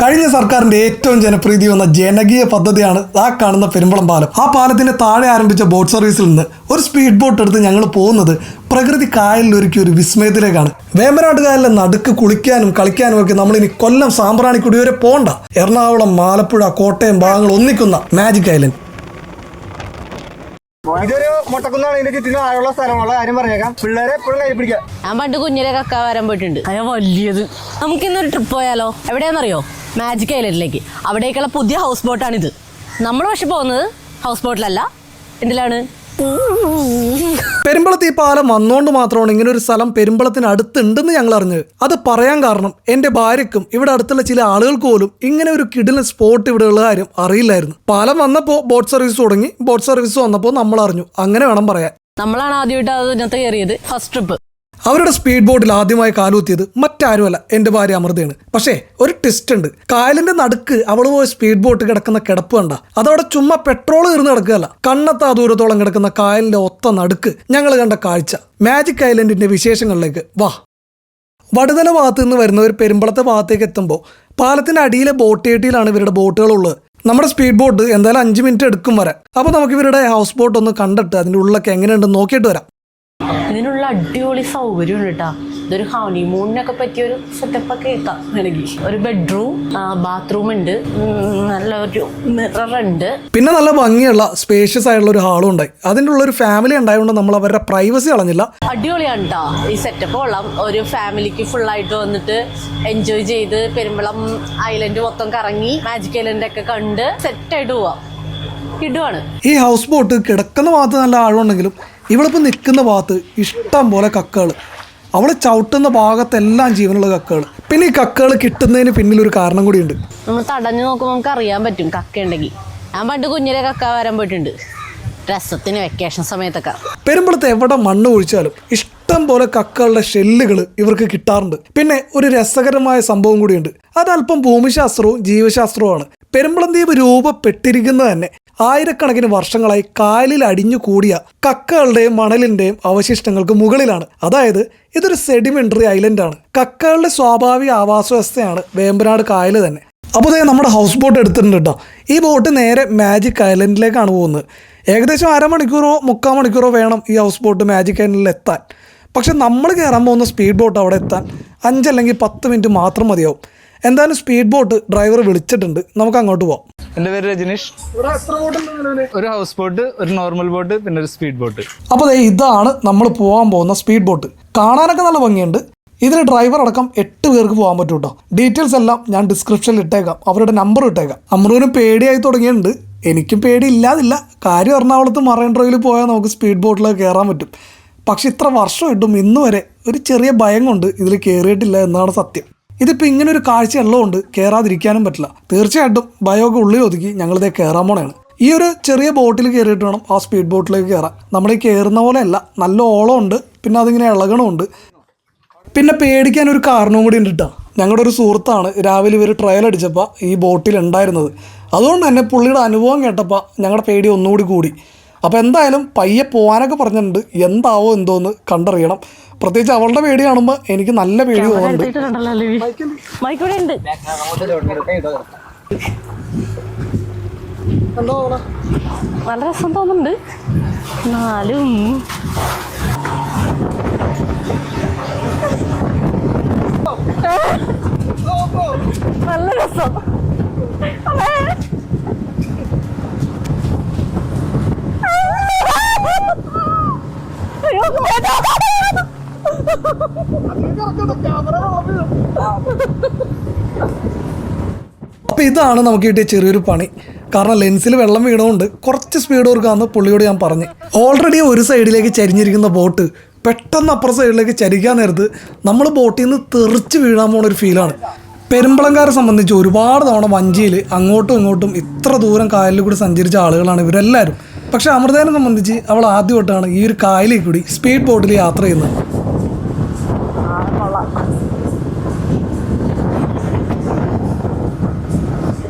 കഴിഞ്ഞ സർക്കാരിന്റെ ഏറ്റവും ജനപ്രീതി വന്ന ജനകീയ പദ്ധതിയാണ് ആ കാണുന്ന പെരുമ്പളം പാലം. ആ പാലത്തിന്റെ താഴെ ആരംഭിച്ച ബോട്ട് സർവീസിൽ നിന്ന് ഒരു സ്പീഡ് ബോട്ട് എടുത്ത് ഞങ്ങൾ പോകുന്നത് പ്രകൃതി കായലിൽ ഒരുക്കിയ ഒരു വിസ്മയത്തിലേക്കാണ്. വേമ്പനാട് കായലിലെ നടുക്ക് കുളിക്കാനും കളിക്കാനും ഒക്കെ നമ്മളിനി കൊല്ലം സാമ്പ്രാണിക്കുടി വരെ പോണ്ട. എറണാകുളം, ആലപ്പുഴ, കോട്ടയം ഭാഗങ്ങൾ ഒന്നിക്കുന്ന മാജിക് ഐലൻഡ്. ഇതൊരു മുട്ടക്കുന്നാണ്. ഇതിന്റെ ചുറ്റിനും ആയുള്ള സ്ഥലമുള്ള കാര്യം പറഞ്ഞേക്കാം. പിള്ളേരെ എപ്പോഴും കൈ പിടിക്കാം. ഞാൻ പണ്ട് കുഞ്ഞിലെ കക്ക വരാൻ പോയിട്ടുണ്ട്. അയ്യോ വലിയത്. നമുക്കിന്നൊരു ട്രിപ്പ് പോയാലോ? എവിടെയാണെന്നറിയോ? മാജിക് ഐലൻഡിലേക്ക്. അവിടേക്കുള്ള പുതിയ ഹൗസ് ബോട്ടാണിത്. നമ്മൾ പക്ഷെ പോകുന്നത് ഹൗസ് ബോട്ടിലല്ല. എന്തിലാണ്? പെരുമ്പളത്ത് ഈ പാലം വന്നുകൊണ്ട് മാത്രമാണ് ഇങ്ങനെ ഒരു സ്ഥലം പെരുമ്പളത്തിന് അടുത്തുണ്ടെന്ന് ഞങ്ങൾ അറിഞ്ഞത്. അത് പറയാൻ കാരണം എൻ്റെ ഭാര്യക്കും ഇവിടെ അടുത്തുള്ള ചില ആളുകൾക്ക് പോലും ഇങ്ങനെ ഒരു കിടിലൻ സ്പോട്ട് ഇവിടെ ഉള്ള കാര്യം അറിയില്ലായിരുന്നു. പാലം വന്നപ്പോൾ ബോട്ട് സർവീസ് തുടങ്ങി. ബോട്ട് സർവീസ് വന്നപ്പോൾ നമ്മൾ അറിഞ്ഞു. അങ്ങനെ വേണം പറയാൻ. നമ്മളാണ് ആദ്യമായിട്ട് അതിനകത്ത് കയറിയത്. First trip. അവരുടെ സ്പീഡ് ബോട്ടിൽ ആദ്യമായി കാലുകുത്തിയത് മറ്റാരുമല്ല, എൻ്റെ ഭാര്യ അമൃതയാണ്. പക്ഷേ ഒരു ട്വിസ്റ്റ് ഉണ്ട്. കായലിന്റെ നടുക്ക് അവൾ പോയി സ്പീഡ് ബോട്ട് കിടക്കുന്ന കിടപ്പ് കണ്ട. അതവിടെ ചുമ്മാ പെട്രോൾ തീർന്ന് കിടക്കുകയല്ല, കണ്ണെത്താ ദൂരത്തോളം കിടക്കുന്ന കായലിന്റെ ഒത്ത നടുക്ക് ഞങ്ങൾ കണ്ട കാഴ്ച. മാജിക് ഐലൻഡിന്റെ വിശേഷങ്ങളിലേക്ക് വാ. വടുതല ഭാഗത്ത് നിന്ന് വരുന്നവർ പെരുമ്പളത്തെ ഭാഗത്തേക്ക് എത്തുമ്പോൾ പാലത്തിന്റെ അടിയിലെ ബോട്ട് ഏട്ടിയിലാണ് ഇവരുടെ ബോട്ടുകളുള്ളത്. നമ്മുടെ സ്പീഡ് ബോട്ട് എന്തായാലും 5 മിനിറ്റ് എടുക്കും വരാൻ. അപ്പോൾ നമുക്ക് ഇവരുടെ ഹൗസ് ബോട്ട് ഒന്ന് കണ്ടിട്ട് അതിൻ്റെ ഉള്ളിലൊക്കെ എങ്ങനെയുണ്ടെന്ന് നോക്കിയിട്ട് വരാം. ഇതിനുള്ള അടിപൊളി സൗകര്യം ഉണ്ട് കേട്ടോ. ഇതൊരു ഹണിമൂണിനൊക്കെ പറ്റിയൊരു സെറ്റപ്പ് ഒക്കെ കേൾക്കാം വേണമെങ്കിൽ. ഒരു ബെഡ്റൂം, ബാത്റൂം ഉണ്ട്, നല്ലൊരു മിറർ ഉണ്ട്. പിന്നെ നല്ല ഭംഗിയുള്ള സ്പേഷ്യസ് ആയിട്ടുള്ള ഒരു ഹാളും ഉണ്ടായി. അതിൻ്റെ ഉള്ളൊരു ഫാമിലി ഉണ്ടായതുകൊണ്ട് നമ്മൾ അവരുടെ പ്രൈവസി കളഞ്ഞില്ല. അടിപൊളിയാണ് കേട്ടോ ഈ സെറ്റപ്പ്. കൊള്ളാം. ഒരു ഫാമിലിക്ക് ഫുള്ളായിട്ട് വന്നിട്ട് എൻജോയ് ചെയ്ത് പെരുമ്പളം ഐലൻഡ് മൊത്തം കറങ്ങി മാജിക് ഐലൻഡ് ഒക്കെ കണ്ട് സെറ്റായിട്ട് പോവാം. ഇടുവാണ്. ഈ ഹൗസ് ബോട്ട് കിടക്കുന്ന ഭാഗത്ത് നല്ല ആഴമുണ്ടെങ്കിലും ഇവളിപ്പോൾ നിൽക്കുന്ന ഭാഗത്ത് ഇഷ്ടം പോലെ കക്കകൾ. അവൾ ചവിട്ടുന്ന ഭാഗത്തെല്ലാം ജീവനുള്ള കക്കകൾ. പിന്നെ ഈ കക്കകൾ കിട്ടുന്നതിന് പിന്നിലൊരു കാരണം കൂടിയുണ്ട്. നമ്മൾ തടഞ്ഞു നോക്കുമ്പോൾ നമുക്ക് അറിയാൻ പറ്റും കക്ക ഉണ്ടെങ്കിൽ. ഞാൻ പണ്ട് കുഞ്ഞിലെ കക്ക വരാൻ പോയിട്ടുണ്ട്. രസത്തിന് വെക്കേഷൻ സമയത്തൊക്കെ. പെരുമ്പളത്ത് എവിടെ മണ്ണ് ഒഴിച്ചാലും ഇഷ്ടം പോലെ കക്കകളുടെ ഷെല്ലുകൾ ഇവർക്ക് കിട്ടാറുണ്ട്. പിന്നെ ഒരു രസകരമായ സംഭവം കൂടിയുണ്ട്. അതല്പം ഭൂമിശാസ്ത്രവും ജീവശാസ്ത്രവുമാണ്. പെരുമ്പളം ദ്വീപ് രൂപപ്പെട്ടിരിക്കുന്നത് തന്നെ ആയിരക്കണക്കിന് വർഷങ്ങളായി കായലിൽ അടിഞ്ഞു കൂടിയ കക്കകളുടെയും മണലിന്റെയും അവശിഷ്ടങ്ങൾക്ക് മുകളിലാണ്. അതായത് ഇതൊരു സെഡിമെന്ററി ഐലൻഡാണ്. കക്കകളുടെ സ്വാഭാവിക ആവാസ വ്യവസ്ഥയാണ് വേമ്പനാട് കായൽ തന്നെ. അപ്പോൾ നമ്മുടെ ഹൗസ് ബോട്ട് എടുത്തിട്ടുണ്ട് കേട്ടോ. ഈ ബോട്ട് നേരെ മാജിക് ഐലൻഡിലേക്കാണ് പോകുന്നത്. ഏകദേശം 1/2 മണിക്കൂറോ 3/4 മണിക്കൂറോ വേണം ഈ ഹൗസ് ബോട്ട് മാജിക് ഐലൻഡിൽ എത്താൻ. പക്ഷെ നമ്മൾ കയറാൻ പോകുന്ന സ്പീഡ് ബോട്ട് അവിടെ എത്താൻ 5 അല്ലെങ്കിൽ 10 മിനിറ്റ് മാത്രം മതിയാവും. എന്തായാലും സ്പീഡ് ബോട്ട് ഡ്രൈവർ വിളിച്ചിട്ടുണ്ട്. നമുക്ക് അങ്ങോട്ട് പോവാം. എൻ്റെ പേര് രജനീഷ്. ഒരു ഹൗസ് ബോട്ട്, ഒരു നോർമൽ ബോട്ട്, പിന്നെ ഒരു സ്പീഡ് ബോട്ട്. അപ്പോൾ ഇതാണ് നമ്മൾ പോകാൻ പോകുന്ന സ്പീഡ് ബോട്ട്. കാണാനൊക്കെ നല്ല ഭംഗിയുണ്ട്. ഇതിൽ ഡ്രൈവർ അടക്കം 8 പേർക്ക് പോകാൻ പറ്റും കേട്ടോ. ഡീറ്റെയിൽസ് എല്ലാം ഞാൻ ഡിസ്ക്രിപ്ഷനിൽ ഇട്ടേക്കാം. അവരുടെ നമ്പർ ഇട്ടേക്കാം. അമ്രുവിന് പേടിയായി തുടങ്ങിയിട്ടുണ്ട്. എനിക്കും പേടിയില്ലാതില്ല. കാര്യം എറണാകുളത്ത് മറൈൻ ഡ്രൈവിൽ പോയാൽ നമുക്ക് സ്പീഡ് ബോട്ടിലേക്ക് കയറാൻ പറ്റും. പക്ഷെ ഇത്ര വർഷം ഇട്ടും ഇന്ന് വരെ ഒരു ചെറിയ ഭയം കൊണ്ട് ഇതിൽ കയറിയിട്ടില്ല എന്നാണ് സത്യം. ഇതിപ്പോൾ ഇങ്ങനെ ഒരു കാഴ്ച ഉള്ളതുകൊണ്ട് കയറാതിരിക്കാനും പറ്റില്ല. തീർച്ചയായിട്ടും ഭയമൊക്കെ ഉള്ളിൽ ഒതുക്കി ഞങ്ങളിതേ കയറാൻ പോണേണ്. ഈ ഒരു ചെറിയ ബോട്ടിൽ കയറിയിട്ട് വേണം ആ സ്പീഡ് ബോട്ടിലേക്ക് കയറാൻ. നമ്മൾ ഈ കയറുന്ന പോലെയല്ല, നല്ല ഓളമുണ്ട്. പിന്നെ അതിങ്ങനെ ഇളകണമുണ്ട്. പിന്നെ പേടിക്കാൻ ഒരു കാരണവും കൂടി ഉണ്ട് കേട്ടോ. ഞങ്ങളുടെ ഒരു സുഹൃത്താണ് രാവിലെ ഇവർ ട്രയൽ അടിച്ചപ്പോൾ ഈ ബോട്ടിൽ ഉണ്ടായിരുന്നത്. അതുകൊണ്ട് തന്നെ പുള്ളിയുടെ അനുഭവം കേട്ടപ്പോൾ ഞങ്ങളുടെ പേടി ഒന്നുകൂടി കൂടി. അപ്പോൾ എന്തായാലും പയ്യെ പോകാനൊക്കെ പറഞ്ഞിട്ടുണ്ട്. എന്താവോ എന്തോന്ന് കണ്ടറിയണം. പ്രത്യേകിച്ച് അവളുടെ പേടി കാണുമ്പോൾ എനിക്ക് നല്ല പേടി തോന്നുന്നുണ്ട്. നല്ല രസം തോന്നുന്നുണ്ട്. എന്നാലും നല്ല രസം. അപ്പോൾ ഇതാണ് നമുക്ക് കിട്ടിയ ചെറിയൊരു പണി. കാരണം ലെൻസിൽ വെള്ളം വീണതുകൊണ്ട് കുറച്ച് സ്പീഡ് കൊടുക്കാമെന്ന് പുള്ളിയോട് ഞാൻ പറഞ്ഞു. ഓൾറെഡി ഒരു സൈഡിലേക്ക് ചരിഞ്ഞിരിക്കുന്ന ബോട്ട് പെട്ടെന്ന് അപ്പുറ സൈഡിലേക്ക് ചരിക്കാൻ നേരത്ത് നമ്മൾ ബോട്ടിൽ നിന്ന് തെറിച്ച് വീഴാൻ പോകുന്ന ഒരു ഫീലാണ്. പെരുമ്പളംകാരെ സംബന്ധിച്ച് ഒരുപാട് തവണ വഞ്ചിയിൽ അങ്ങോട്ടും ഇങ്ങോട്ടും ഇത്ര ദൂരം കായലിൽ കൂടി സഞ്ചരിച്ച ആളുകളാണ് ഇവരെല്ലാവരും. പക്ഷെ അമൃതേനെ സംബന്ധിച്ച് അവൾ ആദ്യമായിട്ടാണ് ഈ ഒരു കായലിൽ കൂടി സ്പീഡ് ബോട്ടിൽ യാത്ര ചെയ്യുന്നത്.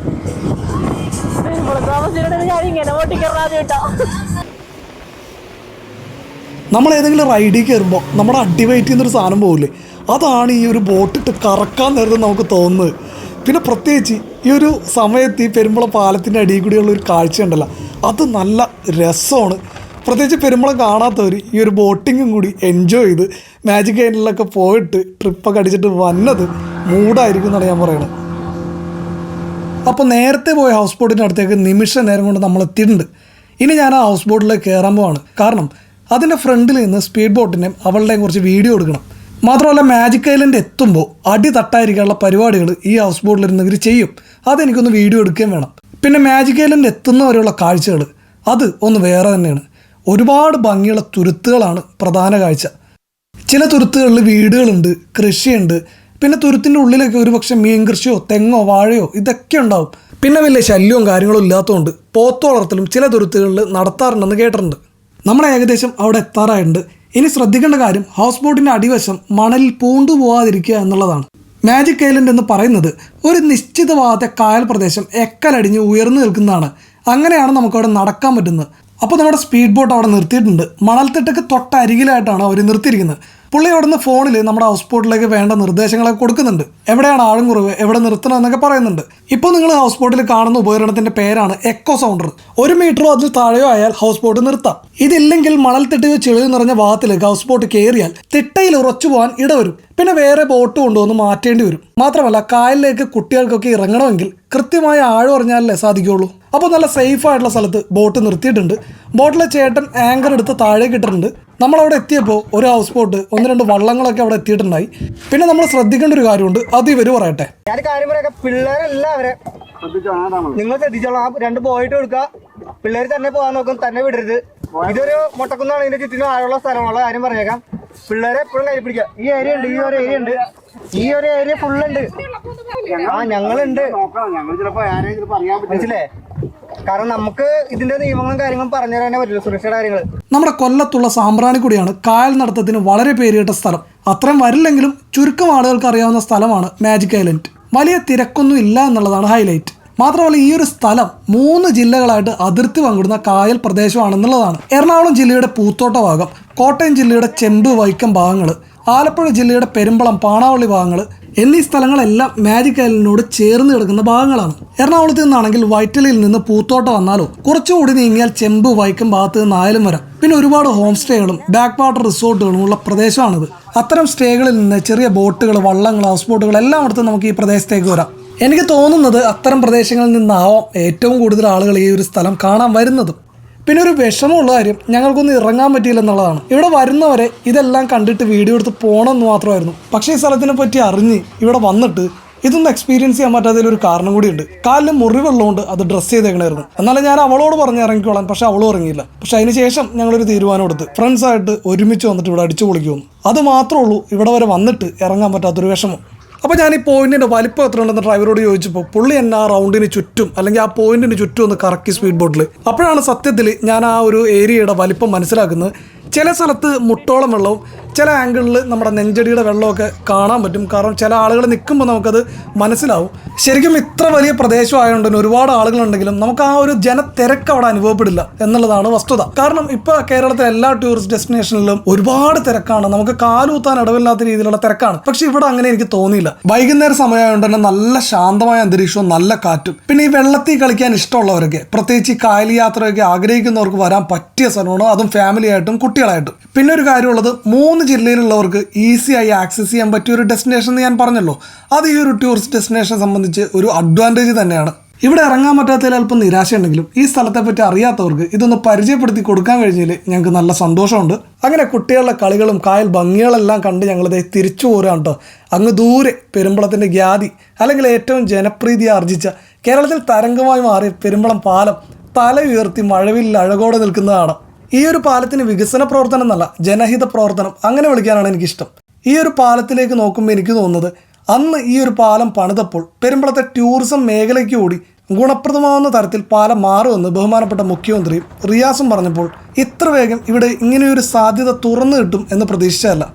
നമ്മൾ ഏതെങ്കിലും റൈഡിൽ കയറുമ്പോൾ നമ്മുടെ അടിവയറ്റ് ചെയ്യുന്നൊരു സാധനം പോകില്ലേ, അതാണ് ഈ ഒരു ബോട്ടിട്ട് കറക്കാൻ നേരത്തെ നമുക്ക് തോന്നുന്നത്. പിന്നെ പ്രത്യേകിച്ച് ഈ ഒരു സമയത്ത് ഈ പെരുമ്പളം പാലത്തിൻ്റെ അടിയിൽ കൂടിയുള്ള ഒരു കാഴ്ച ഉണ്ടല്ലോ, അത് നല്ല രസമാണ്. പ്രത്യേകിച്ച് പെരുമ്പളം കാണാത്തവർ ഈ ഒരു ബോട്ടിങ്ങും കൂടി എൻജോയ് ചെയ്ത് മാജിക് ഐലൻഡിലൊക്കെ പോയിട്ട് ട്രിപ്പൊക്കെ അടിച്ചിട്ട് വന്നത് മൂടായിരിക്കും എന്നാണ് ഞാൻ പറയുന്നത്. അപ്പോൾ നേരത്തെ പോയ ഹൗസ് ബോട്ടിൻ്റെ അടുത്തേക്ക് നിമിഷ നേരം കൊണ്ട് നമ്മൾ എത്തിയിട്ടുണ്ട്. ഇനി ഞാൻ ആ ഹൗസ് ബോട്ടിലേക്ക് കയറാൻ പോവാണ്. കാരണം അതിൻ്റെ ഫ്രണ്ടിൽ നിന്ന് സ്പീഡ് ബോട്ടിൻ്റെയും അവളുടെയും കുറച്ച് വീഡിയോ എടുക്കണം. മാത്രമല്ല മാജിക് ഐലൻഡ് എത്തുമ്പോൾ അടി തട്ടായിരിക്കാനുള്ള പരിപാടികൾ ഈ ഹൗസ് ബോട്ടിലിരുന്ന് ഇവർ ചെയ്യും. അതെനിക്കൊന്ന് വീഡിയോ എടുക്കുകയും വേണം. പിന്നെ മാജിക് ഐലൻഡ് എത്തുന്നവരെയുള്ള കാഴ്ചകൾ അത് ഒന്ന് വേറെ തന്നെയാണ്. ഒരുപാട് ഭംഗിയുള്ള തുരുത്തുകളാണ് പ്രധാന കാഴ്ച. ചില തുരുത്തുകളിൽ വീടുകളുണ്ട്, കൃഷിയുണ്ട്. പിന്നെ തുരുത്തിൻ്റെ ഉള്ളിലൊക്കെ ഒരുപക്ഷെ മീൻ കൃഷിയോ തെങ്ങോ വാഴയോ ഇതൊക്കെ ഉണ്ടാവും. പിന്നെ വലിയ ശല്യവും കാര്യങ്ങളും ഇല്ലാത്തതുകൊണ്ട് പോത്ത് വളർത്തലും ചില തുരുത്തുകളിൽ നടത്താറുണ്ടെന്ന് കേട്ടിട്ടുണ്ട്. നമ്മൾ ഏകദേശം അവിടെ എത്താറായിട്ടുണ്ട്. ഇനി ശ്രദ്ധിക്കേണ്ട കാര്യം ഹൗസ് ബോട്ടിൻ്റെ അടിവശം മണലിൽ പൂണ്ടു പോകാതിരിക്കുക എന്നുള്ളതാണ്. മാജിക് ഐലൻഡ് എന്ന് പറയുന്നത് ഒരു നിശ്ചിത ഭാഗത്തെ കായൽ പ്രദേശം എക്കലടിഞ്ഞ് ഉയർന്നു നിൽക്കുന്നതാണ്. അങ്ങനെയാണ് നമുക്കവിടെ നടക്കാൻ പറ്റുന്നത്. അപ്പോൾ നമ്മുടെ സ്പീഡ് ബോട്ട് അവിടെ നിർത്തിയിട്ടുണ്ട്. മണൽത്തിട്ടൊക്കെ തൊട്ടരികിലായിട്ടാണ് അവർ നിർത്തിയിരിക്കുന്നത്. പുള്ളി അവിടെ നിന്ന് ഫോണിൽ നമ്മുടെ ഹൗസ് ബോട്ടിലേക്ക് വേണ്ട നിർദ്ദേശങ്ങളൊക്കെ കൊടുക്കുന്നുണ്ട്. എവിടെയാണ് ആഴം കുറവ്, എവിടെ നിർത്തണം എന്നൊക്കെ പറയുന്നുണ്ട്. ഇപ്പോൾ നിങ്ങൾ ഹൗസ് ബോട്ടിൽ കാണുന്ന ഉപകരണത്തിൻ്റെ പേരാണ് എക്കോ സൗണ്ടർ. 1 മീറ്ററോ അതിൽ താഴെയോ ആയാൽ ഹൗസ് ബോട്ട് നിർത്താം. ഇതില്ലെങ്കിൽ മണൽത്തിട്ടയോ ചെളി നിറഞ്ഞ ഭാഗത്തിലേക്ക് ഹൗസ് ബോട്ട് കയറിയാൽ തിട്ടയിൽ ഉറച്ചു പോകാൻ ഇടവരും. പിന്നെ വേറെ ബോട്ട് കൊണ്ടുവന്ന് മാറ്റേണ്ടി വരും. മാത്രമല്ല കായലിലേക്ക് കുട്ടികൾക്കൊക്കെ ഇറങ്ങണമെങ്കിൽ കൃത്യമായ ആഴം അറിഞ്ഞാലേ സാധിക്കുകയുള്ളൂ. അപ്പോൾ നല്ല സേഫ് ആയിട്ടുള്ള സ്ഥലത്ത് ബോട്ട് നിർത്തിയിട്ടുണ്ട്. ബോട്ടിലെ ചേട്ടൻ ആങ്കർ എടുത്ത് താഴേക്ക് ഇട്ടിട്ടുണ്ട്. നമ്മളവിടെ എത്തിയപ്പോൾ ഒരു ഹൗസ് ബോട്ട് 1-2 വള്ളങ്ങളൊക്കെ അവിടെ എത്തിയിട്ടുണ്ടായി. പിന്നെ നമ്മൾ ശ്രദ്ധിക്കേണ്ട ഒരു കാര്യമുണ്ട്, അത് ഇവർ പറയട്ടെ. ഞാൻ കാര്യം പറയാം, പിള്ളേരെല്ലാവരെ നിങ്ങൾ ശ്രദ്ധിച്ചോളാം. 2 പോയിട്ട് കൊടുക്കുക. പിള്ളേർ തന്നെ പോകാൻ നോക്കും, തന്നെ വിടരുത്. ഇതൊരു മുട്ടക്കുന്നാണ്, ഇതിന്റെ ചുറ്റിനും ആഴമുള്ള സ്ഥലമുള്ള കാര്യം പറഞ്ഞേക്കാം. പിള്ളേരെ എപ്പോഴും കൈ പിടിക്കുക. ഈ ഏരിയ ഉണ്ട്, ഈ ഒരു ഏരിയ ഫുള്ളുണ്ട്. ഞങ്ങളുണ്ട്, മനസ്സിലേ? കാരണം നമുക്ക് ഇതിന്റെ നിയമങ്ങളും കാര്യങ്ങളും പറഞ്ഞു തരാനേ പറ്റില്ല, സുരക്ഷയുടെ കാര്യങ്ങൾ. നമ്മുടെ കൊല്ലത്തുള്ള സാമ്പ്രാണിക്കുടിയാണ് കായൽ നടത്തത്തിന് വളരെ പേരുകേട്ട സ്ഥലം. അത്രയും വരില്ലെങ്കിലും ചുരുക്കം ആളുകൾക്ക് അറിയാവുന്ന സ്ഥലമാണ് മാജിക് ഐലൻഡ്. വലിയ തിരക്കൊന്നും ഇല്ല എന്നുള്ളതാണ് ഹൈലൈറ്റ്. മാത്രമല്ല ഈ ഒരു സ്ഥലം 3 ജില്ലകളായിട്ട് അതിർത്തി പങ്കിടുന്ന കായൽ പ്രദേശമാണെന്നുള്ളതാണ്. എറണാകുളം ജില്ലയുടെ പൂത്തോട്ട ഭാഗം, കോട്ടയം ജില്ലയുടെ ചെമ്പ് വൈക്കം ഭാഗങ്ങൾ, ആലപ്പുഴ ജില്ലയുടെ പെരുമ്പളം പാണാവള്ളി ഭാഗങ്ങൾ എന്നീ സ്ഥലങ്ങളെല്ലാം മാജിക് ഐലൻഡിനോട് ചേർന്ന് കിടക്കുന്ന ഭാഗങ്ങളാണ്. എറണാകുളത്ത് നിന്നാണെങ്കിൽ വൈറ്റിലയിൽ നിന്ന് പൂത്തോട്ട വന്നാലോ കുറച്ചുകൂടി നീങ്ങിയാൽ ചെമ്പ് വൈക്കം ഭാഗത്ത് നിന്ന് ആയാലും വരാം. പിന്നെ ഒരുപാട് ഹോം സ്റ്റേകളും ബാക്ക് വാട്ടർ റിസോർട്ടുകളും ഉള്ള പ്രദേശമാണിത്. അത്തരം സ്റ്റേകളിൽ നിന്ന് ചെറിയ ബോട്ടുകൾ, വള്ളങ്ങൾ, ഹൗസ് ബോട്ടുകൾ എല്ലാം എടുത്ത് നമുക്ക് ഈ പ്രദേശത്തേക്ക് വരാം. എനിക്ക് തോന്നുന്നത് അത്തരം പ്രദേശങ്ങളിൽ നിന്നാവാം ഏറ്റവും കൂടുതൽ ആളുകൾ ഈ ഒരു സ്ഥലം കാണാൻ വരുന്നതും. പിന്നെ ഒരു വിഷമമുള്ള കാര്യം, ഞങ്ങൾക്കൊന്നും ഇറങ്ങാൻ പറ്റിയില്ല എന്നുള്ളതാണ്. ഇവിടെ വരുന്നവരെ ഇതെല്ലാം കണ്ടിട്ട് വീഡിയോ എടുത്ത് പോകണമെന്ന് മാത്രമായിരുന്നു. പക്ഷേ ഈ സ്ഥലത്തിനെ പറ്റി അറിഞ്ഞ് ഇവിടെ വന്നിട്ട് ഇതൊന്നും എക്സ്പീരിയൻസ് ചെയ്യാൻ പറ്റാത്തതിലൊരു കാരണം കൂടിയുണ്ട്. കാലിൽ മുറിവുള്ളതുകൊണ്ട് അത് ഡ്രസ്സ് ചെയ്തേക്കണായിരുന്നു. എന്നാലും ഞാൻ അവളോട് പറഞ്ഞ് ഇറങ്ങിക്കോളാൻ, പക്ഷെ അവളും ഇറങ്ങിയില്ല. പക്ഷെ അതിന് ശേഷം ഞങ്ങളൊരു തീരുമാനം എടുത്ത് ഫ്രണ്ട്സായിട്ട് ഒരുമിച്ച് വന്നിട്ട് ഇവിടെ അടിച്ചു പൊളിക്കുമെന്ന്. അത് മാത്രമേ ഉള്ളൂ ഇവിടെ വരെ വന്നിട്ട് ഇറങ്ങാൻ പറ്റാത്തൊരു വിഷമം. അപ്പോൾ ഞാൻ ഈ പോയിന്റിൻ്റെ വലിപ്പം എത്ര ഉണ്ടെന്ന് ഡ്രൈവറോട് ചോദിച്ചപ്പോൾ പുള്ളി എന്നെ ആ റൗണ്ടിന് ചുറ്റും അല്ലെങ്കിൽ ആ പോയിന്റിന് ചുറ്റും ഒന്ന് കറക്കി സ്പീഡ് ബോട്ടിൽ. അപ്പോഴാണ് സത്യത്തിൽ ഞാൻ ആ ഒരു ഏരിയയുടെ വലിപ്പം മനസ്സിലാക്കുന്നത്. ചില സ്ഥലത്ത് മുട്ടോളം വെള്ളവും ചില ആംഗിളിൽ നമ്മുടെ നെഞ്ചടിയുടെ വെള്ളമൊക്കെ കാണാൻ പറ്റും. കാരണം ചില ആളുകൾ നിൽക്കുമ്പോൾ നമുക്കത് മനസ്സിലാവും. ശരിക്കും ഇത്ര വലിയ പ്രദേശമായതുകൊണ്ട് തന്നെ ഒരുപാട് ആളുകളുണ്ടെങ്കിലും നമുക്ക് ആ ഒരു ജനത്തിരക്ക് അവിടെ അനുഭവപ്പെടില്ല എന്നുള്ളതാണ് വസ്തുത. കാരണം ഇപ്പോൾ കേരളത്തിലെ എല്ലാ ടൂറിസ്റ്റ് ഡെസ്റ്റിനേഷനിലും ഒരുപാട് തിരക്കാണ്, നമുക്ക് കാലൂത്താൻ ഇടവില്ലാത്ത രീതിയിലുള്ള തിരക്കാണ്. പക്ഷെ ഇവിടെ അങ്ങനെ എനിക്ക് തോന്നിയില്ല. വൈകുന്നേര സമയമായതുകൊണ്ട് തന്നെ നല്ല ശാന്തമായ അന്തരീക്ഷവും നല്ല കാറ്റും. പിന്നെ ഈ വെള്ളത്തിൽ കളിക്കാൻ ഇഷ്ടമുള്ളവരൊക്കെ, പ്രത്യേകിച്ച് ഈ കായൽ യാത്രയൊക്കെ ആഗ്രഹിക്കുന്നവർക്ക് വരാൻ പറ്റിയ സ്ഥലമാണ്, അതും ഫാമിലി ആയിട്ടും കുട്ടികളായിട്ടും. പിന്നെ ഒരു കാര്യമുള്ളത്, 3 ജില്ലയിലുള്ളവർക്ക് ഈസിയായി ആക്സസ് ചെയ്യാൻ പറ്റിയ ഒരു ഡെസ്റ്റിനേഷൻ എന്ന് ഞാൻ പറഞ്ഞല്ലോ. അത് ഈ ഒരു ടൂറിസ്റ്റ് ഡെസ്റ്റിനേഷനെ സംബന്ധിച്ച് ഒരു അഡ്വാൻറ്റേജ് തന്നെയാണ്. ഇവിടെ ഇറങ്ങാൻ പറ്റാത്തതിൽ അല്പം നിരാശയുണ്ടെങ്കിലും ഈ സ്ഥലത്തെ പറ്റി അറിയാത്തവർക്ക് ഇതൊന്ന് പരിചയപ്പെടുത്തി കൊടുക്കാൻ കഴിഞ്ഞതിൽ ഞങ്ങൾക്ക് നല്ല സന്തോഷമുണ്ട്. അങ്ങനെ കുട്ടികളുടെ കളികളും കായൽ ഭംഗികളെല്ലാം കണ്ട് ഞങ്ങളിത് തിരിച്ചു പോരാണ് കേട്ടോ. അങ്ങ് ദൂരെ പെരുമ്പളത്തിൻ്റെ ഗ്യാതി അല്ലെങ്കിൽ ഏറ്റവും ജനപ്രീതി ആർജിച്ച കേരളത്തിൽ തരംഗമായി മാറിയ പെരുമ്പളം പാലം തല ഉയർത്തി മഴവിൽ അഴകോടെ നിൽക്കുന്നതാണ്. ഈ ഒരു പാലത്തിന് വികസന പ്രവർത്തനം എന്നല്ല, ജനഹിത പ്രവർത്തനം അങ്ങനെ വിളിക്കാനാണ് എനിക്കിഷ്ടം. ഈ ഒരു പാലത്തിലേക്ക് നോക്കുമ്പോൾ എനിക്ക് തോന്നുന്നത് അന്ന് ഈ ഒരു പാലം പണിതപ്പോൾ പെരുമ്പളത്തെ ടൂറിസം മേഖലയ്ക്ക് കൂടി ഗുണപ്രദമാവുന്ന തരത്തിൽ പാലം മാറുമെന്ന് ബഹുമാനപ്പെട്ട മുഖ്യമന്ത്രിയും റിയാസും പറഞ്ഞപ്പോൾ ഇത്ര വേഗം ഇവിടെ ഇങ്ങനെയൊരു സാധ്യത തുറന്നു കിട്ടും എന്ന് പ്രതീക്ഷിച്ചതല്ല.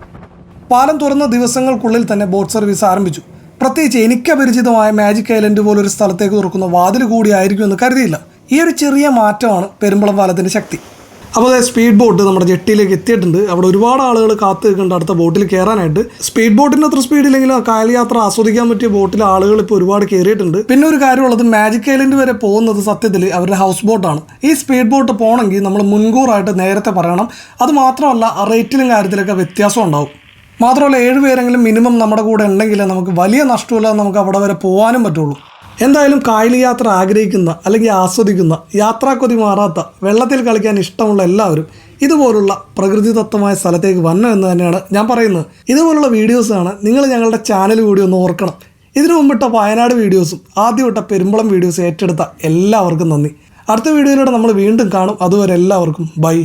പാലം തുറന്ന ദിവസങ്ങൾക്കുള്ളിൽ തന്നെ ബോട്ട് സർവീസ് ആരംഭിച്ചു. പ്രത്യേകിച്ച് എനിക്കപരിചിതമായ മാജിക് ഐലൻഡ് പോലൊരു സ്ഥലത്തേക്ക് തുറക്കുന്ന വാതിൽ കൂടിയായിരിക്കും എന്ന് കരുതിയില്ല. ഈ ഒരു ചെറിയ മാറ്റമാണ് പെരുമ്പളം പാലത്തിൻ്റെ ശക്തി. അപ്പോൾ അതായത് സ്പീഡ് ബോട്ട് നമ്മുടെ ജെട്ടിയിലേക്ക് എത്തിയിട്ടുണ്ട്. അവിടെ ഒരുപാട് ആളുകൾ കാത്തു നിൽക്കുന്നുണ്ട് അടുത്ത ബോട്ടിൽ കയറാനായിട്ട്. സ്പീഡ് ബോട്ടിൻ്റെ അത്ര സ്പീഡില്ലെങ്കിലും കായൽ യാത്ര ആസ്വദിക്കാൻ പറ്റിയ ബോട്ടിൽ ആളുകൾ ഇപ്പോൾ ഒരുപാട് കയറിയിട്ടുണ്ട്. പിന്നെ ഒരു കാര്യമുള്ളത്, മാജിക് ഐലൻഡ് വരെ പോകുന്നത് സത്യത്തിൽ അവരുടെ ഹൗസ് ബോട്ടാണ്. ഈ സ്പീഡ് ബോട്ട് പോകണമെങ്കിൽ നമ്മൾ മുൻകൂറായിട്ട് നേരത്തെ പറയണം. അത് മാത്രമല്ല റേറ്റിലും കാര്യത്തിലൊക്കെ വ്യത്യാസം ഉണ്ടാവും. മാത്രമല്ല 7 പേരെങ്കിലും മിനിമം നമ്മുടെ കൂടെ ഉണ്ടെങ്കിൽ നമുക്ക് വലിയ നഷ്ടമില്ലാതെ നമുക്ക് അവിടെ വരെ പോകാനും പറ്റുള്ളൂ. എന്തായാലും കായൽ യാത്ര ആഗ്രഹിക്കുന്ന അല്ലെങ്കിൽ ആസ്വദിക്കുന്ന യാത്രാക്കൊതി മാറാത്ത വെള്ളത്തിൽ കളിക്കാൻ ഇഷ്ടമുള്ള എല്ലാവരും ഇതുപോലുള്ള പ്രകൃതിദത്തമായ സ്ഥലത്തേക്ക് വരണം എന്ന് തന്നെയാണ് ഞാൻ പറയുന്നത്. ഇതുപോലുള്ള വീഡിയോസാണ് നിങ്ങൾ ഞങ്ങളുടെ ചാനൽ കൂടി ഒന്ന് ഓർക്കണം. ഇതിനു മുമ്പിട്ട വയനാട് വീഡിയോസും ആദ്യം ഇട്ട പെരുമ്പളം വീഡിയോസും ഏറ്റെടുത്ത എല്ലാവർക്കും നന്ദി. അടുത്ത വീഡിയോയിലൂടെ നമ്മൾ വീണ്ടും കാണും. അതുവരെ എല്ലാവർക്കും ബൈ.